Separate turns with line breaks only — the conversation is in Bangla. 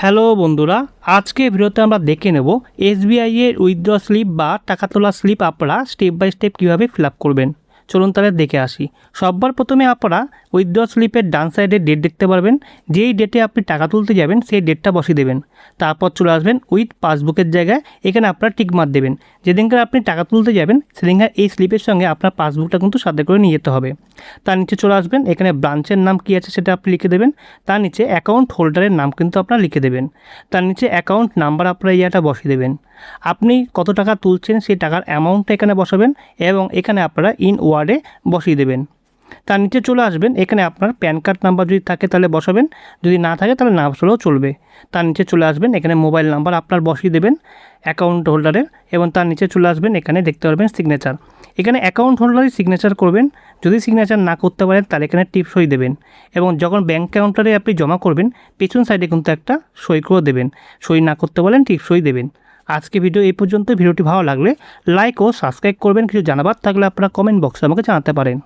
হ্যালো বন্ধুরা, আজকে ভিডিওতে আমরা দেখে নেব এসবিআই এর উইথড্র স্লিপ বা টাকা তোলা স্লিপ আপনারা স্টেপ বাই স্টেপ কীভাবে ফিল আপ করবেন। চলুন তাহলে দেখে আসি। সবার প্রথমে আপনারা উইথড্র স্লিপের ডান সাইডে ডেট দেখতে পারবেন। যেই ডেটে আপনি টাকা তুলতে যাবেন সেই ডেটটা বসিয়ে দেবেন। তারপর চলে আসবেন উইথ পাসবুকের জায়গায়, এখানে আপনারা টিক মার্ক দেবেন। যেদিনকার আপনি টাকা তুলতে যাবেন সেদিনকার এই স্লিপের সঙ্গে আপনার পাসবুকটা কিন্তু সাথে করে নিয়ে যেতে হবে। তার নিচে চলে আসবেন, এখানে ব্রাঞ্চের নাম কী আছে সেটা আপনি লিখে দেবেন। তার নিচে অ্যাকাউন্ট হোল্ডারের নাম কিন্তু আপনারা লিখে দেবেন। তার নিচে অ্যাকাউন্ট নাম্বার আপনারা ইয়াটা বসিয়ে দেবেন। আপনি কত টাকা তুলছেন সেই টাকার অ্যামাউন্টটা এখানে বসাবেন এবং এখানে আপনারা ইন ওয়ার্ডে বসিয়ে দেবেন। তার নিচে চলে আসবেন, এখানে আপনার প্যান কার্ড নাম্বার যদি থাকে তাহলে বসাবেন, যদি না থাকে তাহলে না বসালেও চলবে। তার নিচে চলে আসবেন, এখানে মোবাইল নাম্বার আপনার বসিয়ে দেবেন অ্যাকাউন্ট হোল্ডারের, এবং তার নিচে চলে আসবেন, এখানে দেখতে পারবেন সিগনেচার। এখানে অ্যাকাউন্ট হোল্ডারই সিগনেচার করবেন। যদি সিগনেচার না করতে পারেন তাহলে এখানে টিপ সই দেবেন, এবং যখন ব্যাঙ্ক কাউন্টারে আপনি জমা করবেন পেছন সাইডে কিন্তু একটা সই করে দেবেন। সই না করতে বলেন টিপ সই দেবেন। আজকে ভিডিও এই পর্যন্ত। ভিডিওটি ভালো লাগলে লাইক ও সাবস্ক্রাইব করবেন। কিছু জানাবার থাকলে আপনারা কমেন্ট বক্সে আমাকে জানাতে পারেন।